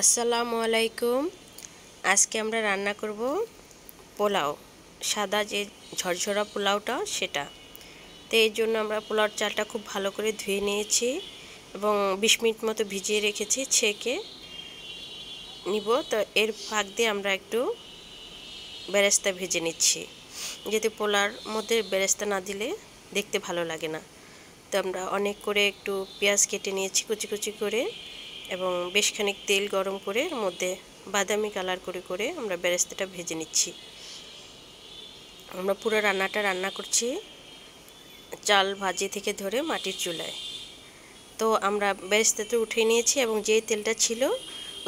আসসালামু আলাইকুম। আজকে আমরা রান্না করব পোলাও, সাদা যে ঝরঝরা পোলাওটা সেটা। তো এই জন্য আমরা পোলাওর চালটা খুব ভালো করে ধুয়ে নিয়েছি এবং 20 মিনিট মতো ভিজিয়ে রেখেছি, ছেঁকে নিব। তো এর ফাঁক দিয়ে আমরা একটু বেরেস্তা ভেজে নিচ্ছি, যেহেতু পোলাওর মধ্যে বেরেস্তা না দিলে দেখতে ভালো লাগে না। তো আমরা অনেক করে একটু পেঁয়াজ কেটে নিয়েছি কুচি কুচি করে, এবং বেশ খানিক তেল গরম করে এর মধ্যে বাদামি কালার করে করে আমরা বেরেস্তাটা ভেজে নিচ্ছি। আমরা পুরো রান্নাটা রান্না করছি চাল ভাজি থেকে ধরে মাটির চুলায়। তো আমরা বেরেস্তাটা উঠিয়ে নিয়েছি এবং যে তেলটা ছিল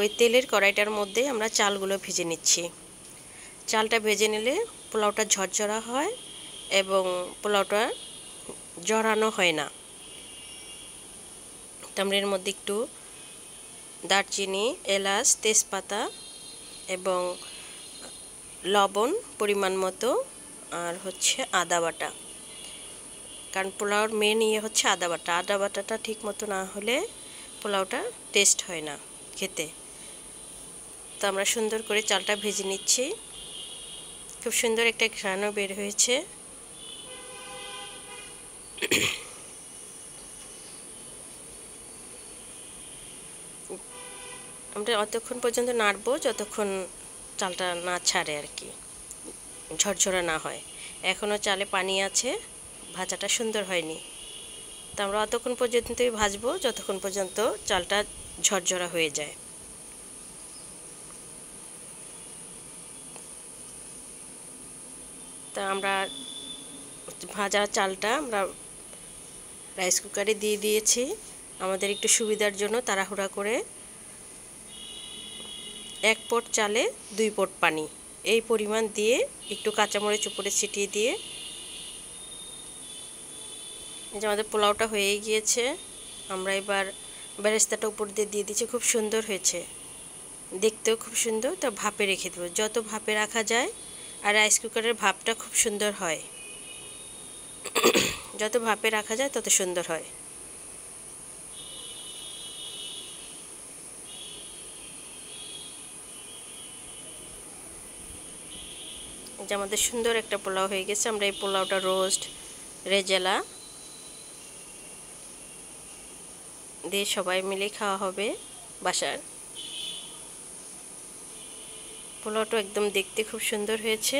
ওই তেলের কড়াইটার মধ্যে আমরা চালগুলো ভেজে নিচ্ছি। চালটা ভেজে নিলে পোলাওটা ঝরঝরা হয় এবং পোলাওটা জড়ানো হয় না। তো আমরা এর মধ্যে একটু দারচিনি, এলাচ, তেজপাতা এবং লবণ পরিমাণ মতো, আর হচ্ছে আদা বাটা, কারণ পোলাওর মেন হচ্ছে আদা বাটা। আদা বাটাটা ঠিক মতো না হলে পোলাওটা টেস্ট হয় না খেতে। তো আমরা সুন্দর করে চালটা ভেজে নিচ্ছি, খুব সুন্দর একটা ঘ্রাণও বের হয়েছে। আমরা অতক্ষণ পর্যন্ত নাড়বো যতক্ষণ চালটা না ছাড়ে আর কি, ঝরঝরা না হয়। এখনও চালে পানি আছে, ভাজাটা সুন্দর হয়নি। তো আমরা অতক্ষণ পর্যন্তই ভাজবো যতক্ষণ পর্যন্ত চালটা ঝরঝরা হয়ে যায়। তা আমরা ভাজা চালটা আমরা রাইস কুকারে দিয়ে দিয়েছি আমাদের একটু সুবিধার জন্য। তাড়াহুড়া করে 1 পট চালে 2 পট পানি, এই পরিমাণ দিয়ে একটু কাঁচামরিচ উপরে ছিটিয়ে দিয়ে এই যে আমাদের পোলাওটা হয়ে গিয়েছে। আমরা এবার বেরেস্তাটা উপর দিয়ে দিয়ে দিচ্ছি, খুব সুন্দর হয়েছে, দেখতেও খুব সুন্দর। তো ভাপে রেখে দেবো, যত ভাপে রাখা যায়, আর রাইস কুকারের ভাপটা খুব সুন্দর হয়, যত ভাপে রাখা যায় তত সুন্দর হয়। যে আমাদের সুন্দর একটা পোলাও হয়ে গেছে। আমরা এই পোলাওটা রোস্ট, রেজালা দিয়ে সবাই মিলে খাওয়া হবে বাসার। পোলাওটা একদম দেখতে খুব সুন্দর হয়েছে,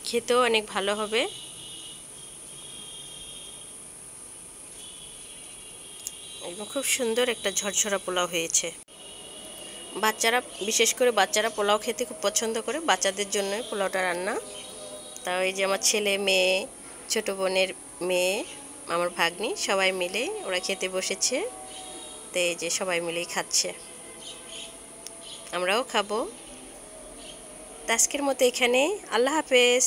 খেতেও অনেক ভালো হবে। একদম খুব সুন্দর একটা ঝরঝরা পোলাও হয়েছে। বাচ্চারা, বিশেষ করে বাচ্চারা পোলাও খেতে খুব পছন্দ করে, বাচ্চাদের জন্য পোলাওটা রান্না। তাও এই যে আমার ছেলে মেয়ে, ছোটো বোনের মেয়ে, আমার ভাগ্নি, সবাই মিলে ওরা খেতে বসেছে। তো এই যে সবাই মিলেই খাচ্ছে, আমরাও খাবো। আজকের মতো এখানে, আল্লাহ হাফেজ।